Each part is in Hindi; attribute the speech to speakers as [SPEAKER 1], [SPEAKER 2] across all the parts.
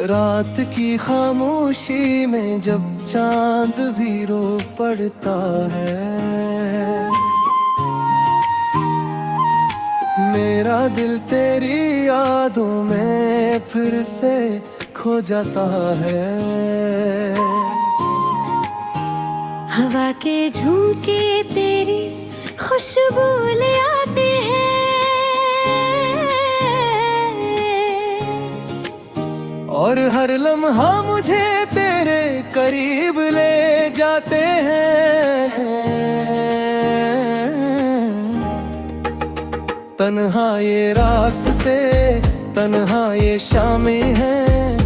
[SPEAKER 1] रात की खामोशी में जब चांद भी रो पड़ता है, मेरा दिल तेरी यादों में फिर से खो जाता है।
[SPEAKER 2] हवा के झोंके तेरी खुशबू ले आते हैं,
[SPEAKER 1] और हर लम्हा मुझे तेरे करीब ले जाते हैं। तन्हा ये रास्ते, तन्हा ये शामें हैं,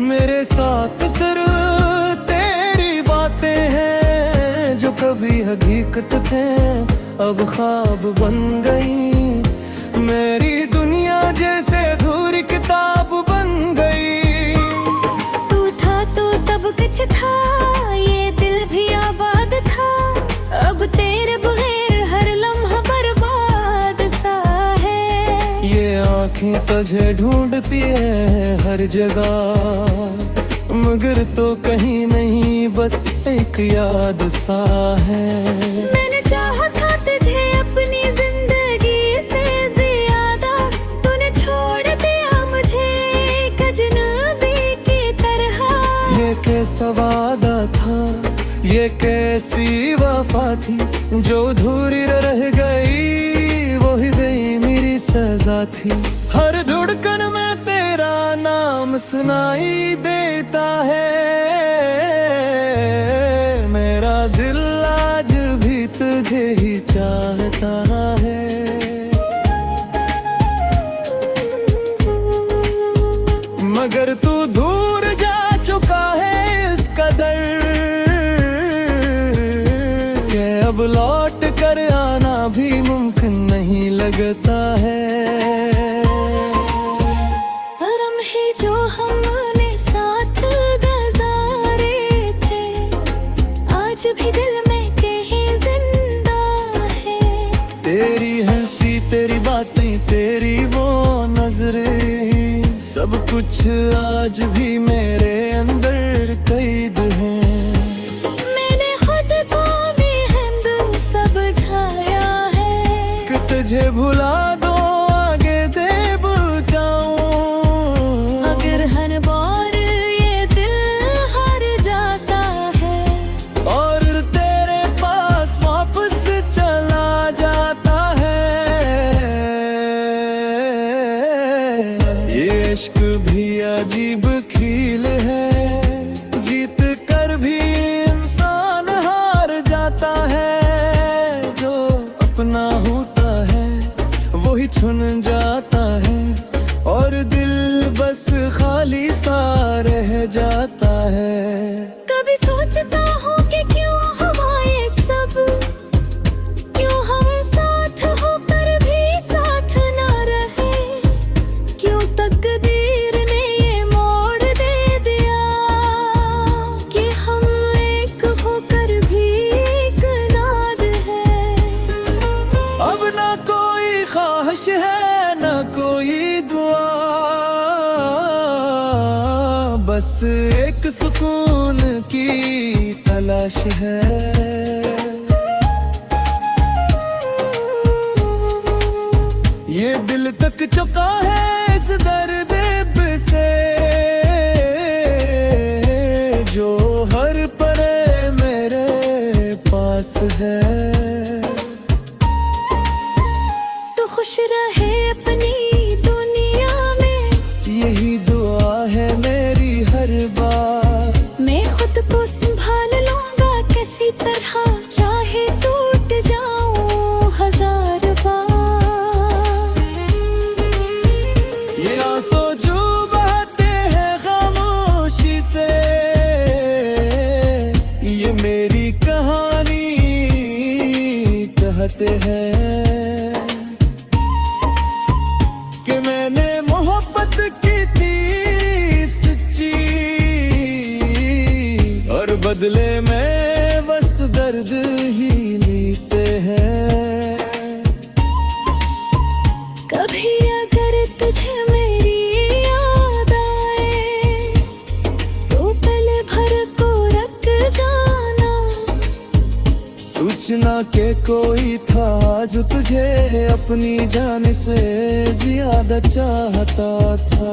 [SPEAKER 1] मेरे साथ सिर्फ तेरी बातें हैं, जो कभी हकीकत थे अब ख्वाब बन गई। मेरी दुनिया जैसे अधूरी किताब बन गई।
[SPEAKER 2] तू था तो सब कुछ था, ये दिल भी आबाद था, अब तेरे बगैर हर लम्हा बर्बाद सा है।
[SPEAKER 1] ये आँखें तुझे ढूंढती है हर जगह, मगर तो कहीं नहीं, बस एक याद सा है।
[SPEAKER 2] मैंने चाहा था तुझे अपनी जिंदगी से ज्यादा, तूने छोड़ दिया मुझे एक अजनबी की तरह।
[SPEAKER 1] ये कैसा वादा था, ये कैसी वफा थी, जो अधूरी रह गई, वही गई मेरी सजा थी। हर धड़कन में तेरा नाम सुनाई देता है, मेरा दिल आज भी तुझे ही चाहता है। मगर तू दूर जा चुका है इस कदर, कि अब लौट कर आना भी मुमकिन नहीं लगता है।
[SPEAKER 2] लम्हे जो हमने साथ गुजारे थे, आज भी दिल में कहीं जिंदा है।
[SPEAKER 1] तेरी हंसी, तेरी बातें, तेरी वो नजरें, सब कुछ आज भी मेरे अंदर कैद है।
[SPEAKER 2] मैंने खुद को भी हिंदू समझाया है,
[SPEAKER 1] कि तुझे भुला दो आगे दे बुझाऊं,
[SPEAKER 2] अगर हर बार ये दिल हार जाता है,
[SPEAKER 1] और तेरे पास वापस चला जाता है। ये इश्क भी अजीब खेल है, जीत कर भी इंसान हार जाता है। जो अपना होता है वही चुन जाता है, और दिल बस खाली सा रह जाता है।
[SPEAKER 2] कभी सोचता हूँ कि क्यों हुआ ये सब, क्यों हम साथ होकर भी साथ ना रहे, क्यों तकदीर ने ये मोड़ दे दिया, कि हम एक होकर भी एक नाद है।
[SPEAKER 1] अब ना कोई ख्वाहिश है, ना कोई दुआ, बस एक सुकून की तलाश है। ये दिल तक चुका है इस दर्द से, जो हर परे मेरे पास है।
[SPEAKER 2] तो खुश रहे अपनी दुनिया में,
[SPEAKER 1] यही दुआ है मेरी हर बार।
[SPEAKER 2] मैं खुद को संभाल लूंगा किसी तरह, चाहे टूट जाऊं हजार बार।
[SPEAKER 1] ये आंसू जो बहते हैं खामोशी से, ये मेरी कहानी कहते हैं, कि मैंने मोहब्बत की थी सच्ची, और बदले में बस दर्द ही लेते हैं।
[SPEAKER 2] कभी अगर तुझे मेरी याद आए,
[SPEAKER 1] सोचना के कोई था जो तुझे अपनी जान से ज्यादा चाहता था।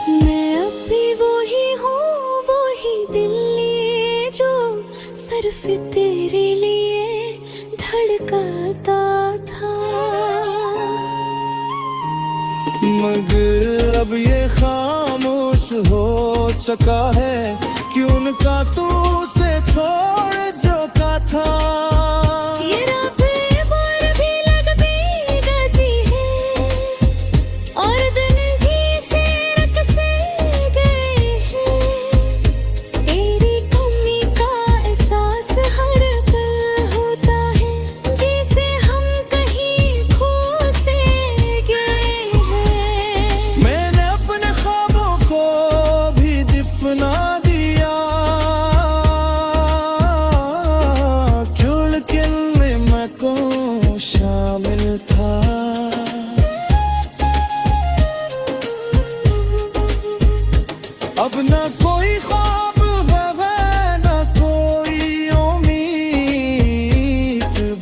[SPEAKER 2] मैं अब भी वही हूँ, वही दिल लिए जो सिर्फ तेरे लिए धड़काता था।
[SPEAKER 1] मगर अब ये खामोश हो चुका है कि उनका तू से छोड़ जो का था।
[SPEAKER 2] ये रातें बार भी लगती गती है और दिन जी से रट से गए हैं। तेरी कमी का एहसास हर पल होता है, जिसे हम कहीं खो से गए हैं।
[SPEAKER 1] मैंने अपने ख्वाबों को भी दफना दिया, क्यों लेकिन मैं को शामिल था। अब ना कोई ख्वाब है ना कोई उम्मीद,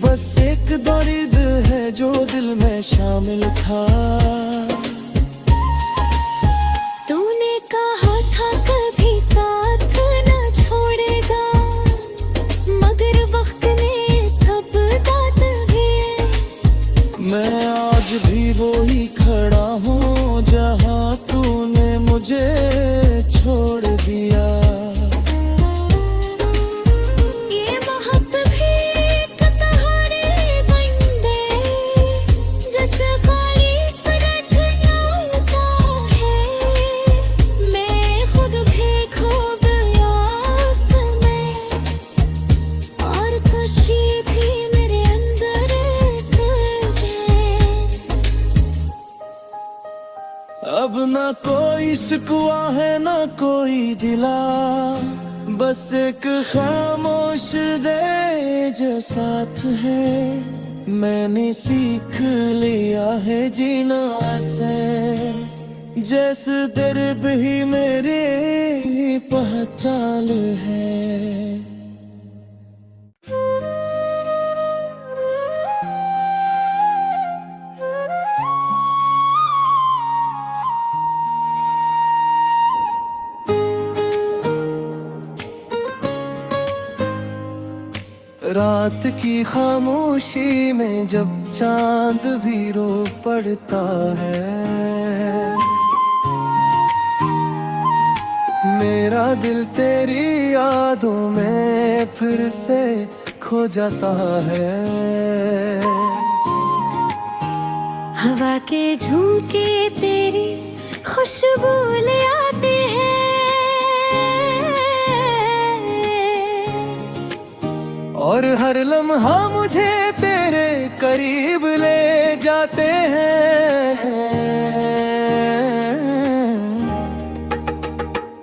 [SPEAKER 1] बस एक दर्द है जो दिल में शामिल था।
[SPEAKER 2] तूने कहा था कभी साथ न छोड़ेगा, मगर वक्त ने सब दात दिए।
[SPEAKER 1] मैं आज भी वही खड़ा हूँ जहाँ तूने मुझे छोड़ दिया।
[SPEAKER 2] ये महक भी एक कहानी बन गई, जैसे खाली सड़क जाता है। मैं खुद भी खो गया उसमें, और खुशी भी मेरे अंदर कर गई।
[SPEAKER 1] अब ना कोई शिकवा है ना कोई दिला, बस एक खामोश दे जो साथ है। मैंने सीख लिया है जीना ऐसे, जैसे दर्द ही मेरी पहचान है। रात की खामोशी में जब चांद भी रो पड़ता है, मेरा दिल तेरी यादों में फिर से खो जाता है।
[SPEAKER 2] हवा के झोंके तेरी खुशबू ले आते हैं,
[SPEAKER 1] और हर लम्हा मुझे तेरे करीब ले जाते हैं।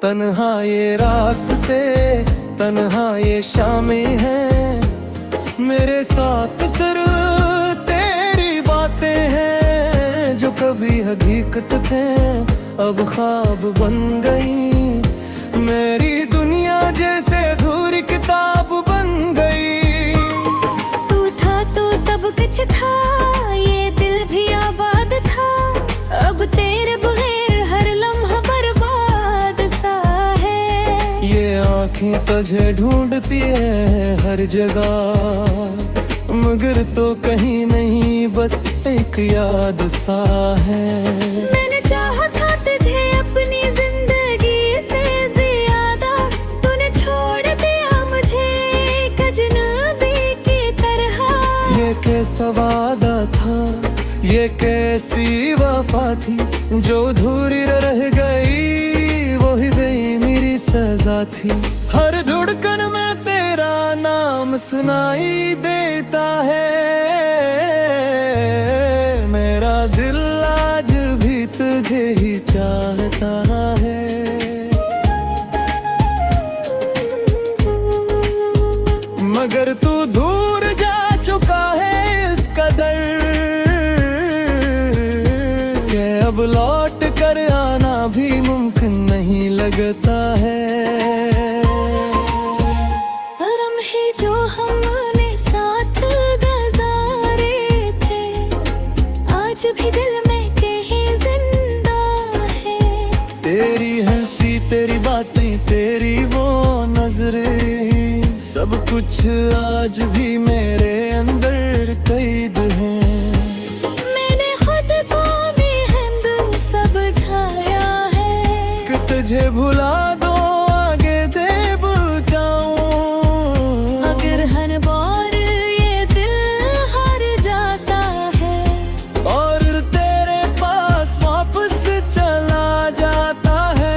[SPEAKER 1] तन्हा ये रास्ते तन्हा ये शामें हैं, मेरे साथ सिर्फ तेरी बातें हैं। जो कभी हकीकत थे अब ख्वाब बन गई, मेरी दुनिया जैसे अधूरी किताब बन गई।
[SPEAKER 2] तू था तो सब कुछ था, ये दिल भी आबाद था। अब तेरे बगैर हर लम्हा बर्बाद सा है।
[SPEAKER 1] ये आँखें तुझे ढूंढती है हर जगह, मगर तो कहीं नहीं बस एक याद सा है।
[SPEAKER 2] मैंने चाहा था तुझे अपनी जिंदगी से ज्यादा, तूने छोड़ दिया मुझे एक अजनबी की तरह।
[SPEAKER 1] ये कैसा वादा था, ये कैसी वफा थी, जो अधूरी रह गई वही गई मेरी सजा थी। हर धड़कन में तेरा नाम सुनाई देता है, मेरा दिल आज भी तुझे ही चाहता है। मगर तू दूर जा चुका है इस कदर, कि अब लौट कर आना भी मुमकिन नहीं लगता है। तेरी हंसी, तेरी बातें, तेरी वो नजरें, सब कुछ आज भी मेरे अंदर कैद है।
[SPEAKER 2] मैंने खुद को भी हिंदू समझाया है
[SPEAKER 1] कि तुझे भुला दो आगे दे बुझाऊं,
[SPEAKER 2] अगर हर बार ये दिल हार जाता है
[SPEAKER 1] और तेरे पास वापस चला जाता है।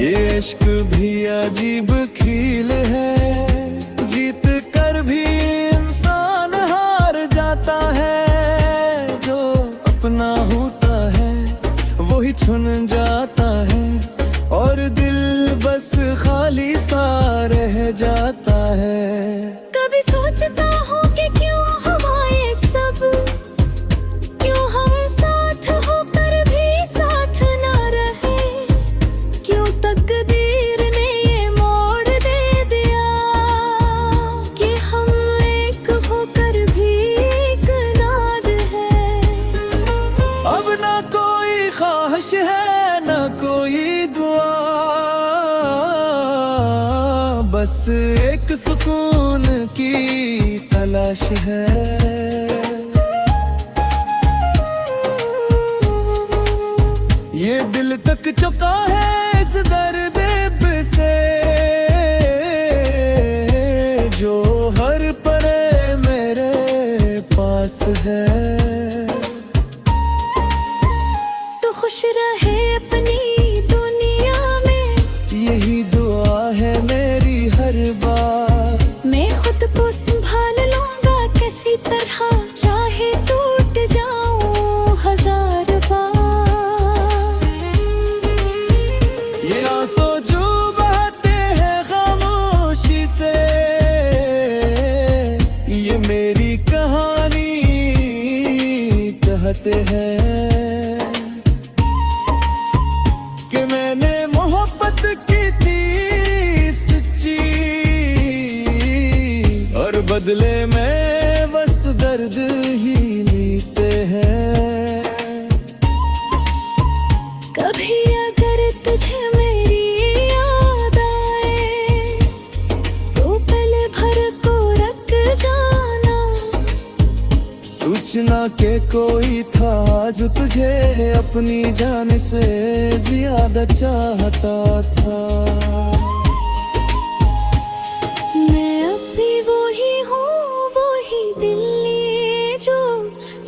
[SPEAKER 1] ये इश्क भी अजीब खेल है, जीत कर भी इंसान हार जाता है। जो अपना होता है वही छुन जाता है, और दिल बस खाली सा रह जाता है।
[SPEAKER 2] कभी सोचता हूँ कि क्यों हुआ ये सब, क्यों हम साथ होकर भी साथ ना रहे, क्यों तकदीर ने ये मोड़ दे दिया कि हम एक होकर भी एक नाद है।
[SPEAKER 1] अब ना कोई ख्वाहिश है ना कोई दुआ, बस एक सुकून की तलाश है। ये दिल तक चुका है इस दर्द से, जो हर परे मेरे पास है।
[SPEAKER 2] तो खुश रहे अपनी दुनिया में,
[SPEAKER 1] यही दुआ है मेरी हर बार।
[SPEAKER 2] मैं खुद को संभाल लूंगा किसी तरह, चाहे टूट जाऊं हजार बार।
[SPEAKER 1] ये आंसू जो बहते हैं खामोशी से, ये मेरी कहानी कहते हैं कि मैंने मोहब्बत की थी सच्ची, और बदले में बस दर्द ही लेते हैं।
[SPEAKER 2] कभी अगर तुझे मेरी याद आए तो पल भर को रख जाना,
[SPEAKER 1] सूचना के कोई था जो तुझे अपनी जान से ज्यादा चाहता था।
[SPEAKER 2] मैं अब भी वही हूँ, वही दिल लिए जो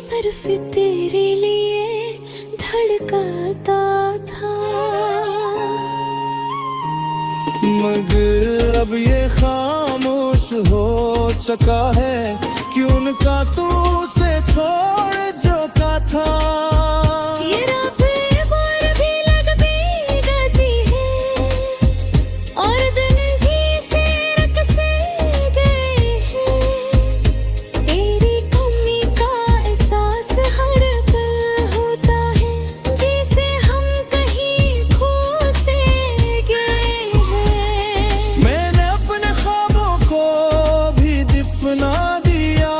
[SPEAKER 2] सिर्फ तेरे लिए धड़काता था।
[SPEAKER 1] मगर अब ये खामोश हो चुका है, क्यों उनका तू से छोड़ जो का था।
[SPEAKER 2] ये रात बार भी लग भी जाती है, और दिन जी से रख से गए हैं। तेरी कमी का एहसास हर पल होता है, जिसे हम कहीं खो से गए हैं।
[SPEAKER 1] मैंने अपने ख्वाबों को भी दफना दिया,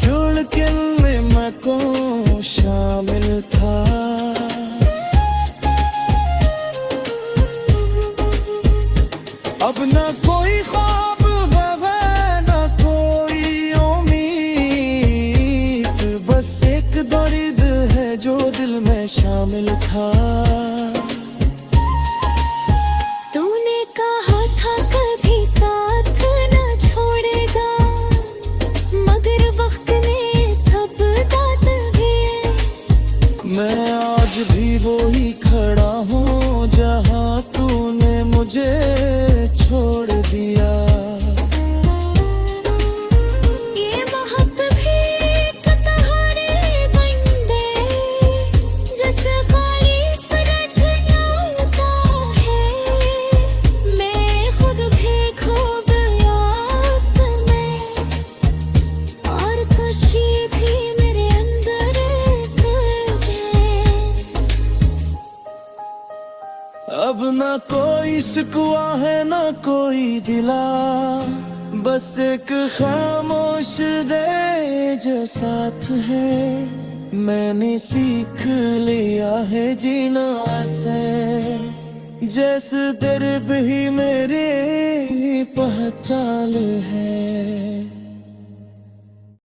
[SPEAKER 1] क्यों लेकिन मैं को शामिल था। अब ना कोई ख्वाब है ना कोई उम्मीद, बस एक दर्द है जो दिल में शामिल था।
[SPEAKER 2] तूने कहा था कभी साथ न छोड़ेगा, मगर वक्त ने सब दात दिए।
[SPEAKER 1] मैं आज भी वही खड़ा हूँ जहाँ तूने मुझे छोड़ दिया।
[SPEAKER 2] ये महक भी एक कहानी बन गए, जिस खाली सूरज आता है। मैं खुद भी खो गया उसमें, और खुशी भी मेरे अंदर खो गई।
[SPEAKER 1] अब ना कोई शिकवा है ना कोई दिला, बस एक खामोश दे जो साथ है, मैंने सीख लिया है जीना ऐसे, जैसे तेरे भी मेरी पहचान है।